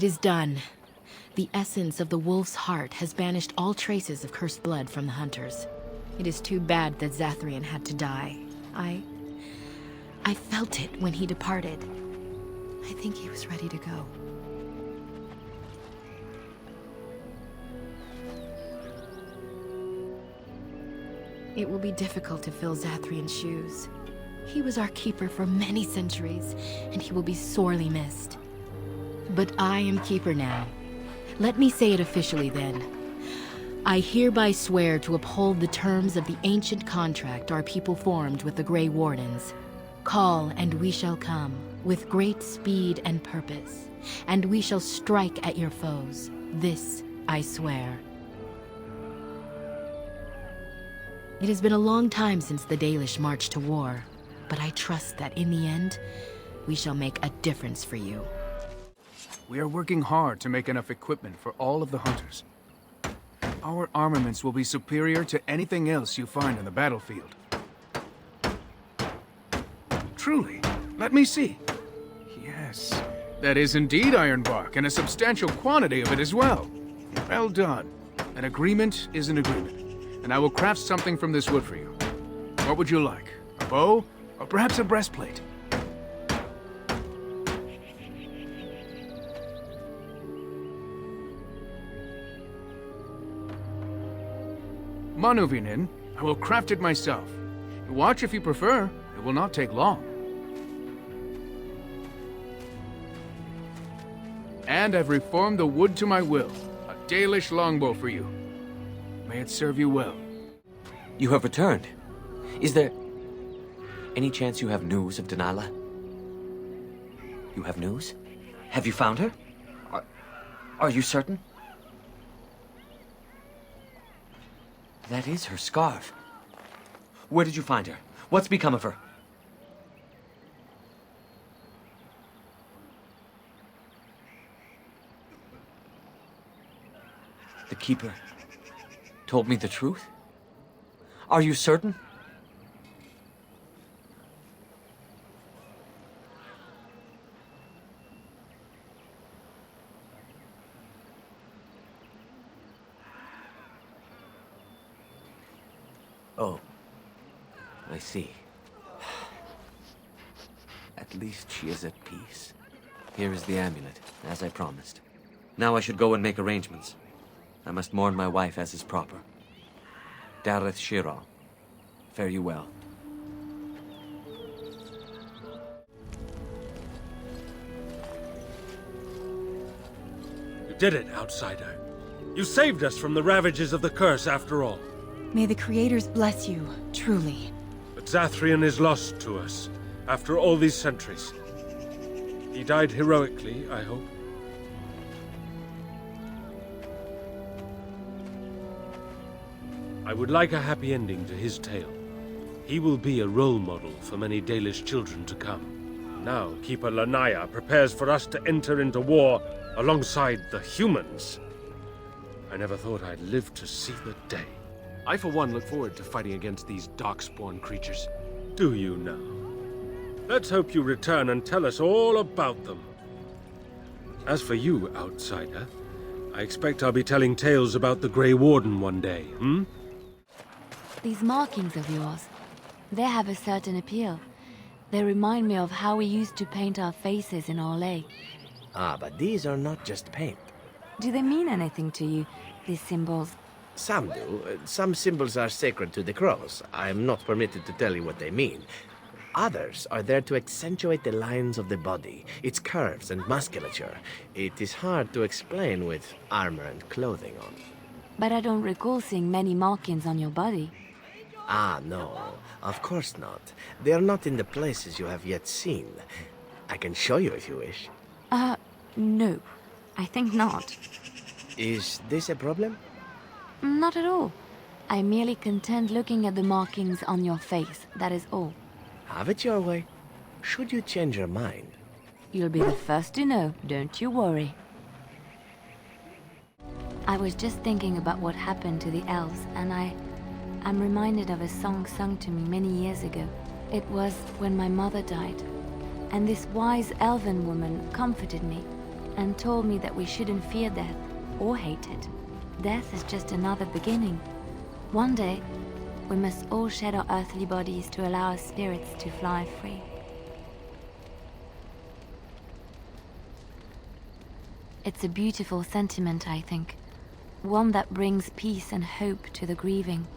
It is done. The essence of the wolf's heart has banished all traces of cursed blood from the hunters. It is too bad that Zathrian had to die. I felt it when he departed. I think he was ready to go. It will be difficult to fill Zathrian's shoes. He was our keeper for many centuries, and he will be sorely missed. But I am keeper now. Let me say it officially then. I hereby swear to uphold the terms of the ancient contract our people formed with the Grey Wardens. Call, and we shall come, with great speed and purpose, and we shall strike at your foes. This I swear. It has been a long time since the Dalish marched to war, but I trust that in the end, we shall make a difference for you. We are working hard to make enough equipment for all of the hunters. Our armaments will be superior to anything else you find on the battlefield. Truly, let me see. Yes, that is indeed ironbark, and a substantial quantity of it as well. Well done. An agreement is an agreement, and I will craft something from this wood for you. What would you like? A bow? Or perhaps a breastplate? Manuvinin, I will craft it myself. Watch if you prefer. It will not take long. And I've reformed the wood to my will. A Dalish longbow for you. May it serve you well. You have returned. Is there any chance you have news of Delilah? You have news? Have you found her? Are you certain? That is her scarf. Where did you find her? What's become of her? The Keeper told me the truth? Are you certain? Oh, I see. At least she is at peace. Here is the amulet, as I promised. Now I should go and make arrangements. I must mourn my wife as is proper. Dareth Shira, fare you well. You did it, outsider. You saved us from the ravages of the curse after all. May the creators bless you, truly. But Zathrian is lost to us, after all these centuries. He died heroically, I hope. I would like a happy ending to his tale. He will be a role model for many Dalish children to come. Now, Keeper Lanaya prepares for us to enter into war alongside the humans. I never thought I'd live to see the day. I, for one, look forward to fighting against these darkspawn creatures. Do you now? Let's hope you return and tell us all about them. As for you, outsider, I expect I'll be telling tales about the Grey Warden one day, hmm? These markings of yours, they have a certain appeal. They remind me of how we used to paint our faces in our lake. Ah, but these are not just paint. Do they mean anything to you, these symbols? Some do. Some symbols are sacred to the crows. I am not permitted to tell you what they mean. Others are there to accentuate the lines of the body, its curves and musculature. It is hard to explain with armor and clothing on. But I don't recall seeing many markings on your body. Ah, no. Of course not. They are not in the places you have yet seen. I can show you if you wish. No. I think not. Is this a problem? Not at all. I'm merely content looking at the markings on your face, that is all. Have it your way. Should you change your mind? You'll be the first to know, don't you worry. I was just thinking about what happened to the elves, and I'm reminded of a song sung to me many years ago. It was when my mother died, and this wise elven woman comforted me. and told me that we shouldn't fear death or hate it. Death is just another beginning. One day, we must all shed our earthly bodies to allow our spirits to fly free. It's a beautiful sentiment, I think. One that brings peace and hope to the grieving.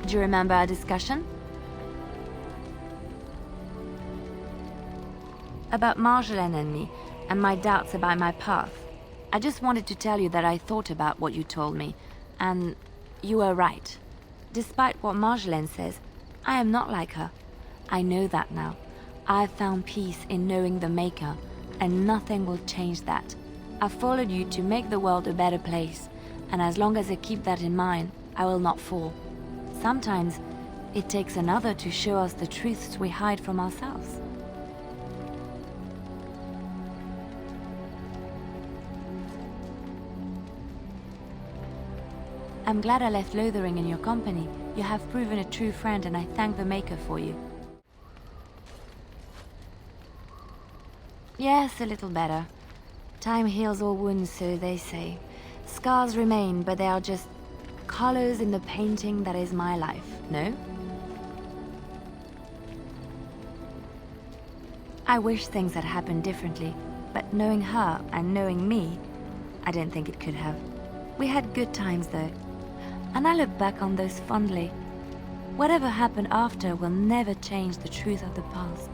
Do you remember our discussion? About Marjolaine and me, and my doubts about my path. I just wanted to tell you that I thought about what you told me, and you were right. Despite what Marjolaine says, I am not like her. I know that now. I've found peace in knowing the Maker, and nothing will change that. I followed you to make the world a better place, and as long as I keep that in mind, I will not fall. Sometimes, it takes another to show us the truths we hide from ourselves. I'm glad I left Lothering in your company. You have proven a true friend, and I thank the Maker for you. Yes, a little better. Time heals all wounds, so they say. Scars remain, but they are just colors in the painting that is my life, no? I wish things had happened differently, but knowing her and knowing me, I don't think it could have. We had good times though, and I look back on those fondly. Whatever happened after will never change the truth of the past.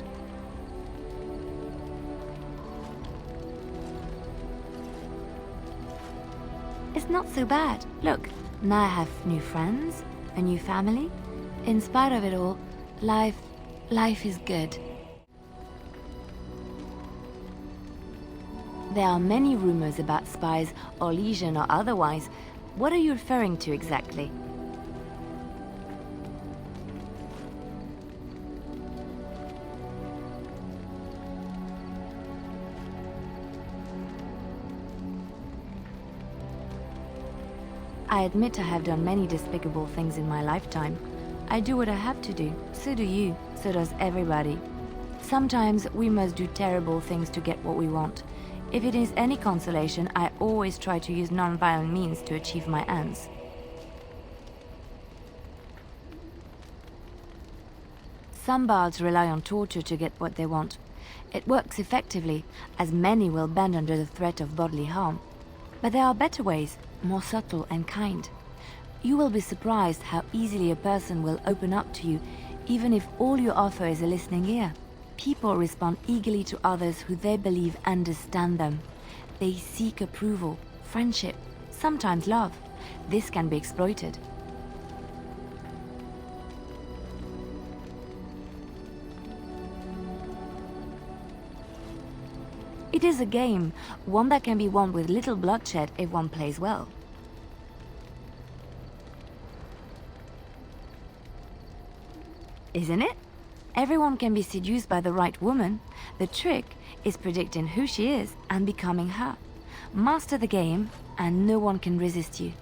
It's not so bad. Look, now I have new friends, a new family. In spite of it all, life is good. There are many rumors about spies, or legion or otherwise. What are you referring to exactly? I admit I have done many despicable things in my lifetime. I do what I have to do. So do you. So does everybody. Sometimes we must do terrible things to get what we want. If it is any consolation, I always try to use non-violent means to achieve my ends. Some bards rely on torture to get what they want. It works effectively, as many will bend under the threat of bodily harm. But there are better ways, more subtle and kind. You will be surprised how easily a person will open up to you, even if all you offer is a listening ear. People respond eagerly to others who they believe understand them. They seek approval, friendship, sometimes love. This can be exploited. It is a game, one that can be won with little bloodshed if one plays well. Isn't it? Everyone can be seduced by the right woman. The trick is predicting who she is and becoming her. Master the game, and no one can resist you.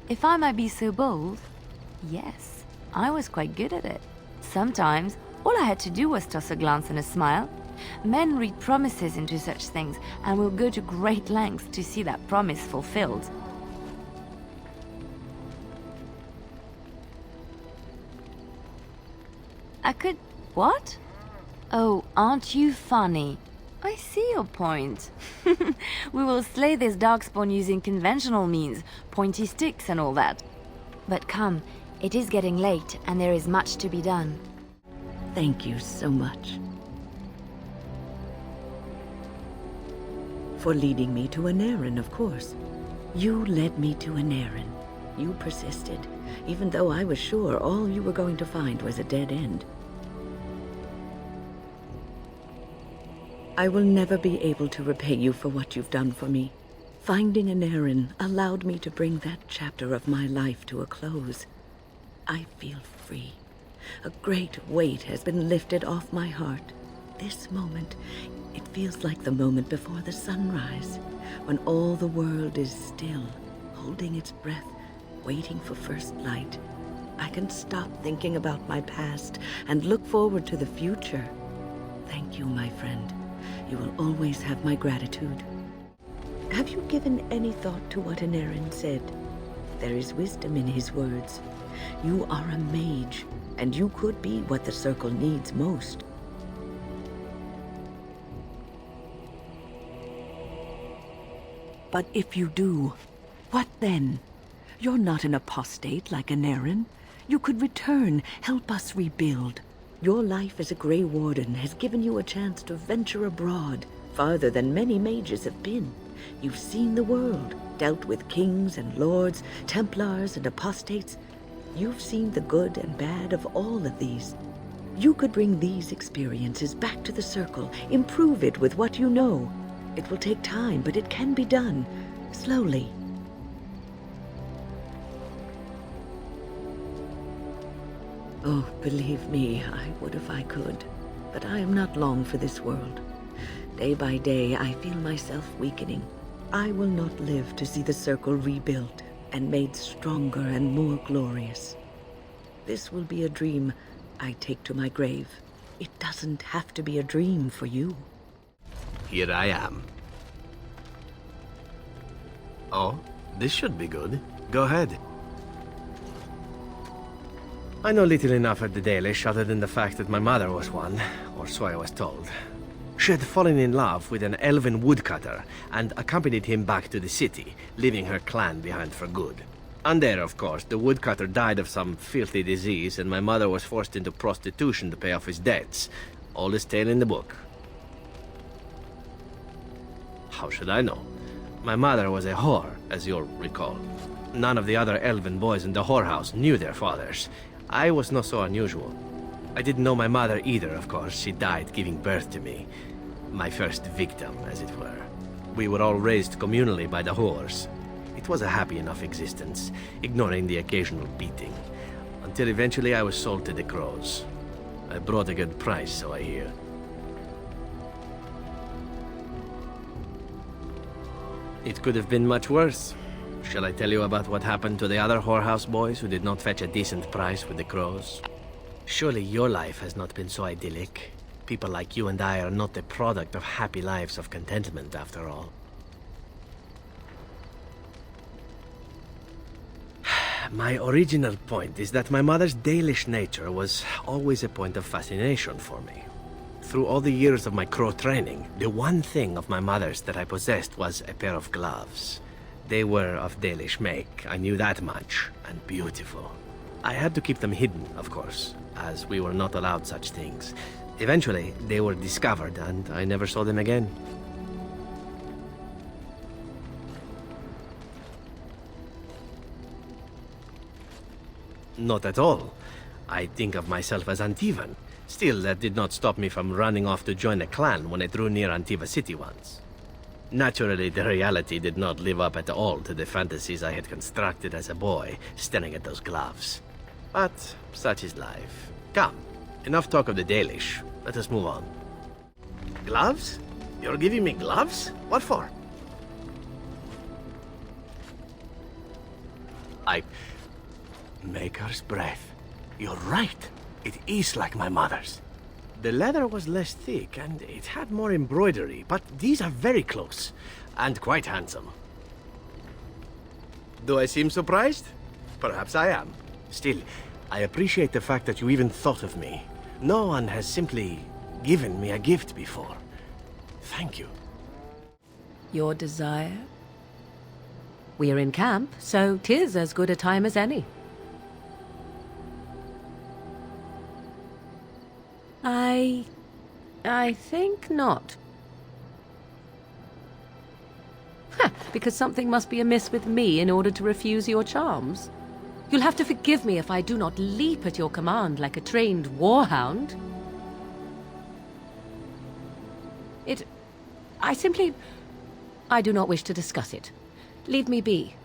If I might be so bold, yes, I was quite good at it. Sometimes, all I had to do was toss a glance and a smile. Men read promises into such things and will go to great lengths to see that promise fulfilled. I could... what? Oh, aren't you funny? I see your point. We will slay this darkspawn using conventional means, pointy sticks and all that. But come, it is getting late and there is much to be done. Thank you so much. For leading me to an errand, of course. You led me to an errand. You persisted, even though I was sure all you were going to find was a dead end. I will never be able to repay you for what you've done for me. Finding an errand allowed me to bring that chapter of my life to a close. I feel free. A great weight has been lifted off my heart. This moment, it feels like the moment before the sunrise, when all the world is still, holding its breath, waiting for first light. I can stop thinking about my past and look forward to the future. Thank you, my friend. You will always have my gratitude. Have you given any thought to what Anarin said? There is wisdom in his words. You are a mage, and you could be what the Circle needs most. But if you do, what then? You're not an apostate like Anarin. You could return, help us rebuild. Your life as a Grey Warden has given you a chance to venture abroad, farther than many mages have been. You've seen the world, dealt with kings and lords, Templars and apostates. You've seen the good and bad of all of these. You could bring these experiences back to the Circle, improve it with what you know. It will take time, but it can be done, slowly. Oh, believe me, I would if I could. But I am not long for this world. Day by day, I feel myself weakening. I will not live to see the Circle rebuilt and made stronger and more glorious. This will be a dream I take to my grave. It doesn't have to be a dream for you. Here I am. Oh, this should be good. Go ahead. I know little enough of the Dalish other than the fact that my mother was one, or so I was told. She had fallen in love with an elven woodcutter and accompanied him back to the city, leaving her clan behind for good. And there, of course, the woodcutter died of some filthy disease and my mother was forced into prostitution to pay off his debts. Oldest tale in the book. How should I know? My mother was a whore, as you'll recall. None of the other elven boys in the whorehouse knew their fathers. I was not so unusual. I didn't know my mother either, of course. She died giving birth to me. My first victim, as it were. We were all raised communally by the whores. It was a happy enough existence, ignoring the occasional beating. Until eventually I was sold to the crows. I brought a good price, so I hear. It could have been much worse. Shall I tell you about what happened to the other whorehouse boys who did not fetch a decent price with the crows? Surely your life has not been so idyllic. People like you and I are not the product of happy lives of contentment, after all. My original point is that my mother's Dalish nature was always a point of fascination for me. Through all the years of my crow training, the one thing of my mother's that I possessed was a pair of gloves. They were of Dalish make, I knew that much, and beautiful. I had to keep them hidden, of course, as we were not allowed such things. Eventually, they were discovered, and I never saw them again. Not at all. I think of myself as Antivan. Still, that did not stop me from running off to join a clan when I drew near Antiva City once. Naturally, the reality did not live up at all to the fantasies I had constructed as a boy, staring at those gloves. But such is life. Come, enough talk of the Dalish. Let us move on. Gloves? You're giving me gloves? What for? Maker's breath. You're right. It is like my mother's. The leather was less thick, and it had more embroidery, but these are very close, and quite handsome. Do I seem surprised? Perhaps I am. Still, I appreciate the fact that you even thought of me. No one has simply given me a gift before. Thank you. Your desire? We're in camp, so 'tis as good a time as any. I think not. Because something must be amiss with me in order to refuse your charms. You'll have to forgive me if I do not leap at your command like a trained warhound. I do not wish to discuss it. Leave me be.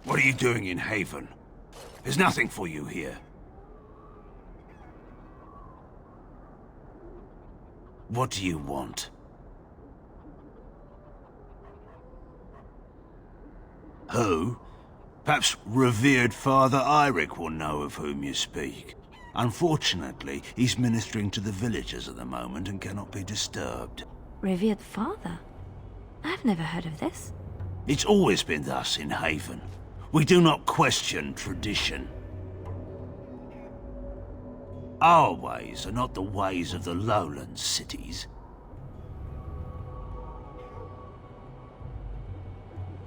What are you doing in Haven? There's nothing for you here. What do you want? Who? Perhaps revered Father Eirik will know of whom you speak. Unfortunately, he's ministering to the villagers at the moment and cannot be disturbed. Revered father? I've never heard of this. It's always been thus in Haven. We do not question tradition. Our ways are not the ways of the lowland cities.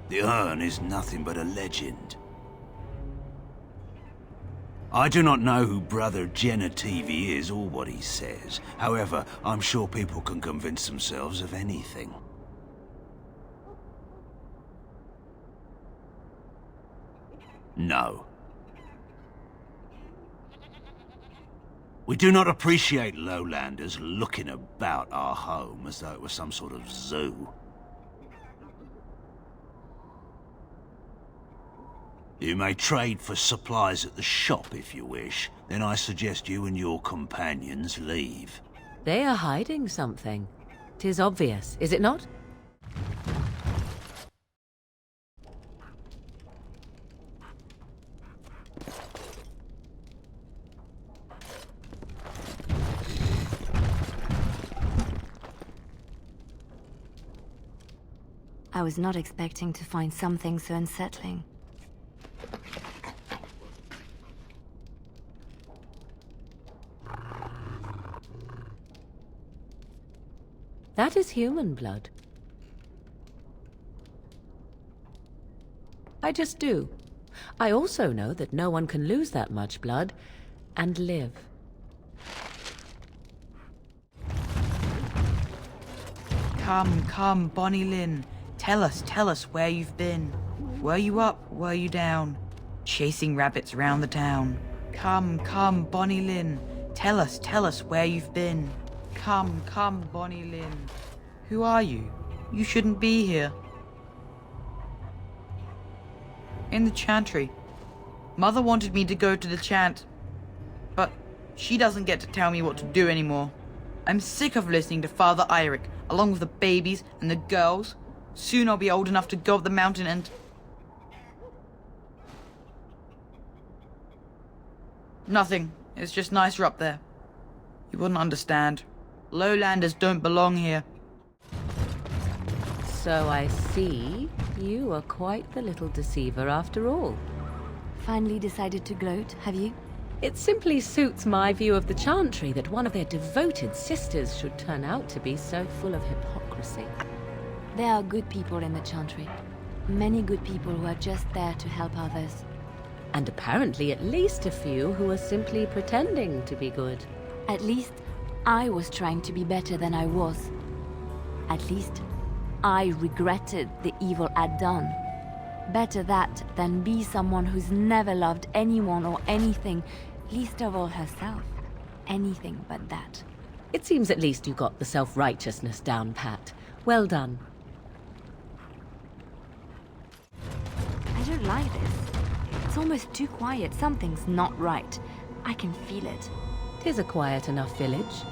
The urn is nothing but a legend. I do not know who Brother Genitivi is or what he says. However, I'm sure people can convince themselves of anything. No. We do not appreciate lowlanders looking about our home as though it was some sort of zoo. You may trade for supplies at the shop if you wish. Then I suggest you and your companions leave. They are hiding something. 'Tis obvious, is it not? I was not expecting to find something so unsettling. That is human blood. I just do. I also know that no one can lose that much blood and live. Come, Bonnie Lynn. Tell us where you've been. Were you up, were you down? Chasing rabbits round the town. Come, Bonnie Lynn. Tell us where you've been. Come, Bonnie Lynn. Who are you? You shouldn't be here. In the chantry. Mother wanted me to go to the chant, but she doesn't get to tell me what to do anymore. I'm sick of listening to Father Eirik, along with the babies and the girls. Soon I'll be old enough to go up the mountain and... Nothing. It's just nicer up there. You wouldn't understand. Lowlanders don't belong here. So I see you are quite the little deceiver after all. Finally decided to gloat, have you? It simply suits my view of the Chantry that one of their devoted sisters should turn out to be so full of hypocrisy. There are good people in the Chantry. Many good people who are just there to help others. And apparently at least a few who are simply pretending to be good. At least I was trying to be better than I was. At least I regretted the evil I'd done. Better that than be someone who's never loved anyone or anything, least of all herself. Anything but that. It seems at least you got the self-righteousness down pat. Well done. I don't like this. It's almost too quiet. Something's not right. I can feel it. 'Tis a quiet enough village.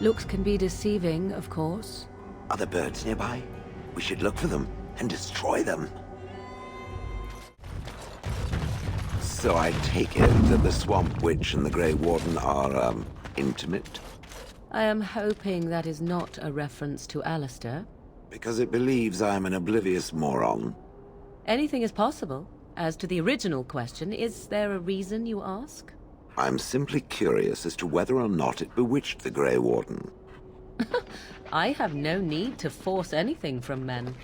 Looks can be deceiving, of course. Are the birds nearby? We should look for them and destroy them. So I take it that the Swamp Witch and the Grey Warden are, intimate? I am hoping that is not a reference to Alistair. Because it believes I'm an oblivious moron. Anything is possible. As to the original question, is there a reason you ask? I'm simply curious as to whether or not it bewitched the Grey Warden. I have no need to force anything from men.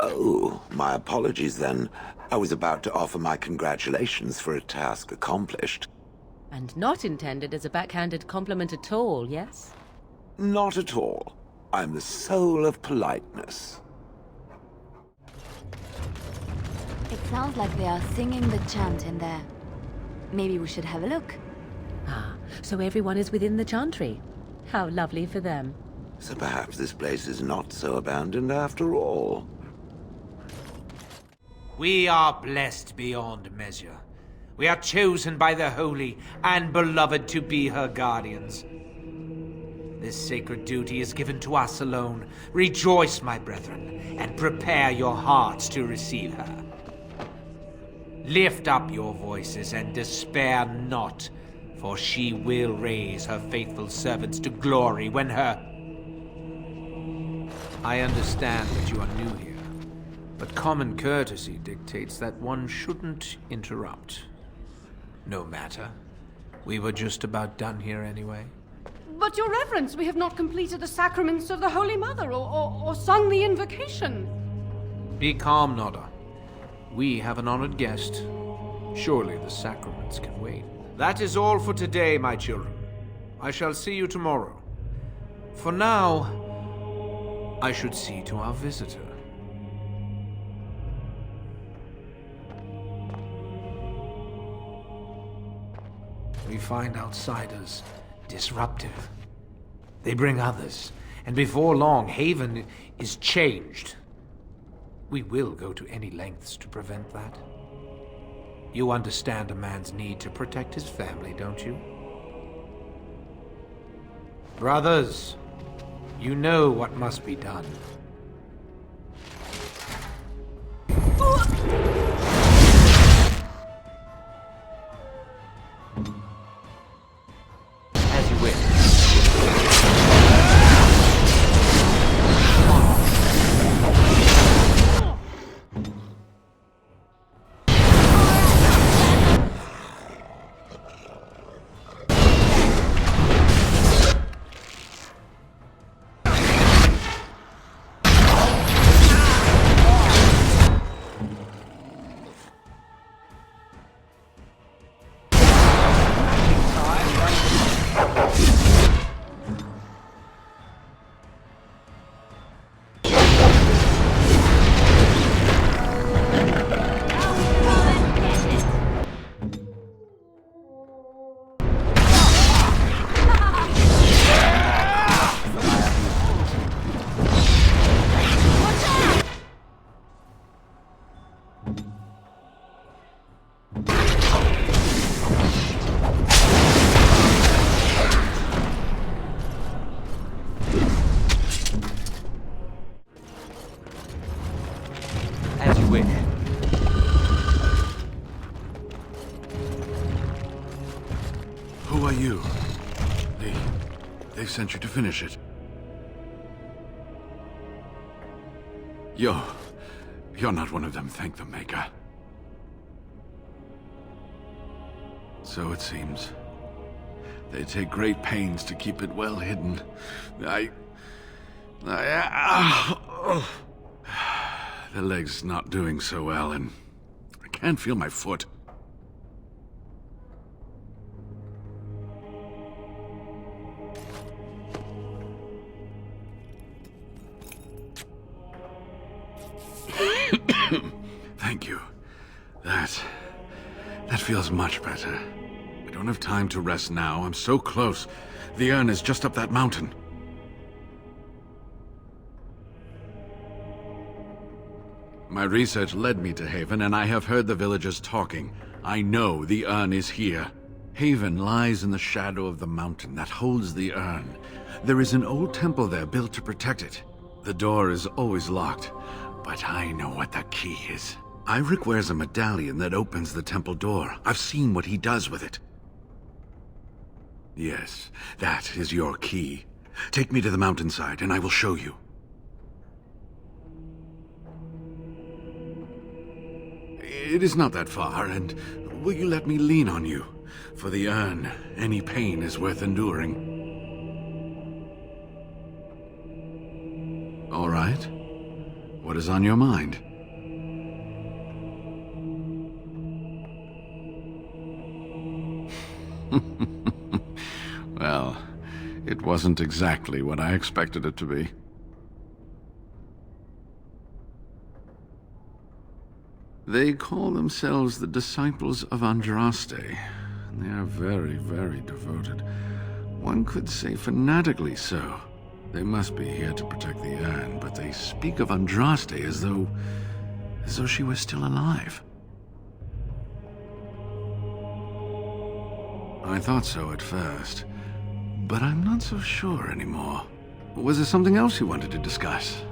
Oh, my apologies then. I was about to offer my congratulations for a task accomplished. And not intended as a backhanded compliment at all, yes? Not at all. I'm the soul of politeness. It sounds like they are singing the chant in there. Maybe we should have a look. Ah, so everyone is within the Chantry. How lovely for them. So perhaps this place is not so abandoned after all. We are blessed beyond measure. We are chosen by the holy and beloved to be her guardians. This sacred duty is given to us alone. Rejoice, my brethren, and prepare your hearts to receive her. Lift up your voices and despair not, for she will raise her faithful servants to glory when her... I understand that you are new here, but common courtesy dictates that one shouldn't interrupt. No matter. We were just about done here anyway. But, Your Reverence, we have not completed the sacraments of the Holy Mother or sung the invocation. Be calm, Nodda. We have an honored guest. Surely the sacraments can wait. That is all for today, my children. I shall see you tomorrow. For now, I should see to our visitor. We find outsiders disruptive. They bring others, and before long, Haven is changed. We will go to any lengths to prevent that. You understand a man's need to protect his family, don't you? Brothers, you know what must be done. As you wish. They've sent you to finish it. You're not one of them, thank the Maker. So it seems. They take great pains to keep it well hidden. The leg's not doing so well, and I can't feel my foot. Thank you. That feels much better. I don't have time to rest now. I'm so close. The urn is just up that mountain. My research led me to Haven, and I have heard the villagers talking. I know the urn is here. Haven lies in the shadow of the mountain that holds the urn. There is an old temple there built to protect it. The door is always locked, but I know what the key is. Iric wears a medallion that opens the temple door. I've seen what he does with it. Yes, that is your key. Take me to the mountainside, and I will show you. It is not that far, and will you let me lean on you? For the urn, any pain is worth enduring. All right. What is on your mind? Well, it wasn't exactly what I expected it to be. They call themselves the disciples of Andraste. They are very, very devoted. One could say fanatically so. They must be here to protect the urn, but they speak of Andraste as though she was still alive. I thought so at first, but I'm not so sure anymore. Was there something else you wanted to discuss?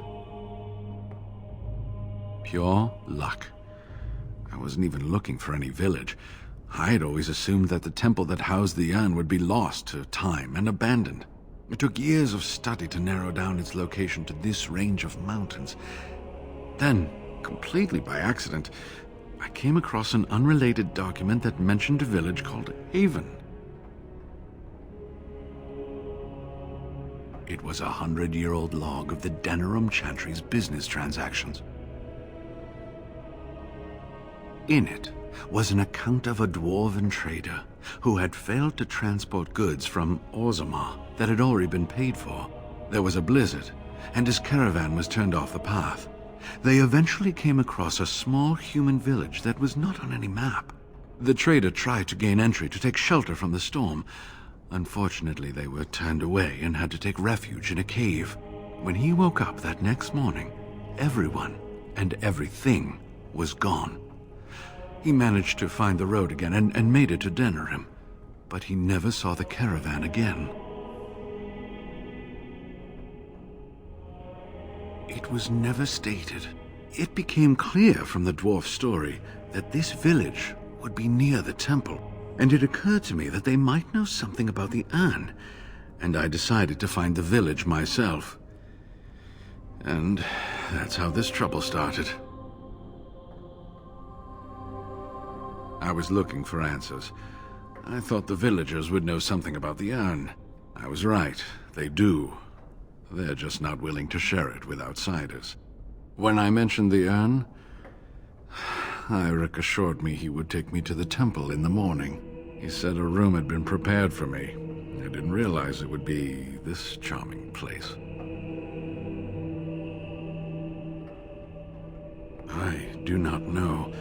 Pure luck. I wasn't even looking for any village. I had always assumed that the temple that housed the urn would be lost to time and abandoned. It took years of study to narrow down its location to this range of mountains. Then, completely by accident, I came across an unrelated document that mentioned a village called Haven. It was a 100-year-old log of the Denerim Chantry's business transactions. In it was an account of a dwarven trader who had failed to transport goods from Orzammar that had already been paid for. There was a blizzard, and his caravan was turned off the path. They eventually came across a small human village that was not on any map. The trader tried to gain entry to take shelter from the storm. Unfortunately, they were turned away and had to take refuge in a cave. When he woke up that next morning, everyone and everything was gone. He managed to find the road again and made it to Denerim, but he never saw the caravan again. It was never stated. It became clear from the dwarf's story that this village would be near the temple, and it occurred to me that they might know something about the urn, and I decided to find the village myself. And that's how this trouble started. I was looking for answers. I thought the villagers would know something about the urn. I was right, they do. They're just not willing to share it with outsiders. When I mentioned the urn, Iric assured me he would take me to the temple in the morning. He said a room had been prepared for me. I didn't realize it would be this charming place. I do not know.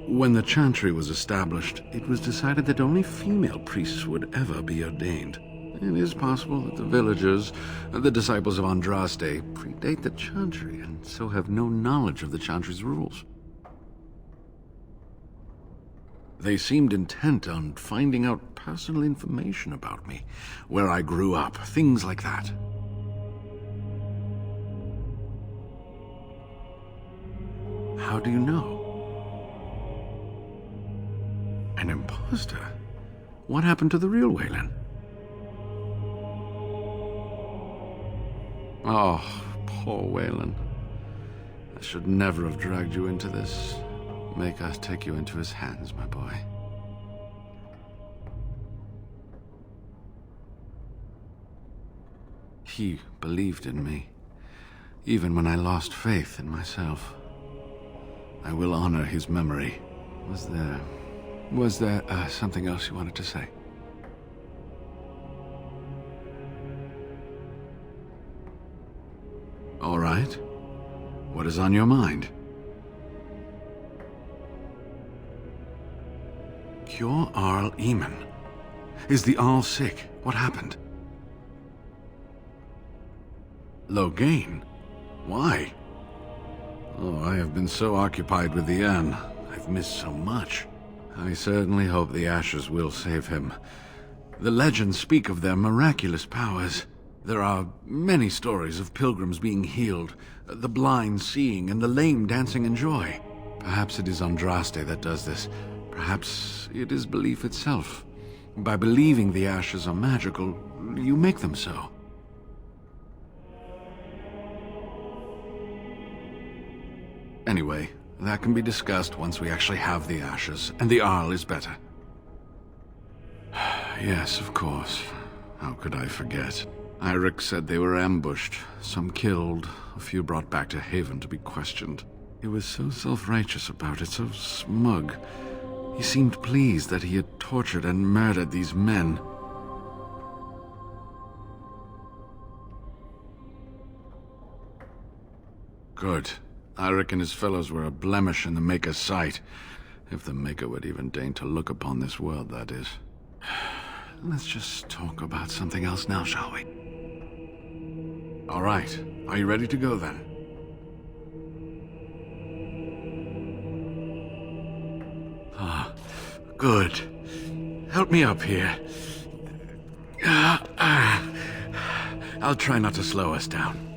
When the Chantry was established, it was decided that only female priests would ever be ordained. It is possible that the villagers, the disciples of Andraste, predate the Chantry and so have no knowledge of the Chantry's rules. They seemed intent on finding out personal information about me, where I grew up, things like that. How do you know? An imposter? What happened to the real Waylon? Oh, poor Waylon. I should never have dragged you into this. Make us take you into his hands, my boy. He believed in me, even when I lost faith in myself. I will honor his memory. Was there something else you wanted to say? All right. What is on your mind? Cure Arl Eamon. Is the Arl sick? What happened? Logain? Why? Oh, I have been so occupied with the Anne. I've missed so much. I certainly hope the ashes will save him. The legends speak of their miraculous powers. There are many stories of pilgrims being healed, the blind seeing, and the lame dancing in joy. Perhaps it is Andraste that does this. Perhaps it is belief itself. By believing the ashes are magical, you make them so. Anyway, that can be discussed once we actually have the ashes, and the Arl is better. Yes, of course. How could I forget? Eirik said they were ambushed, some killed, a few brought back to Haven to be questioned. He was so self-righteous about it, so smug. He seemed pleased that he had tortured and murdered these men. Good. Eirik and his fellows were a blemish in the Maker's sight. If the Maker would even deign to look upon this world, that is. Let's just talk about something else now, shall we? All right. Are you ready to go, then? Ah, good. Help me up here. I'll try not to slow us down.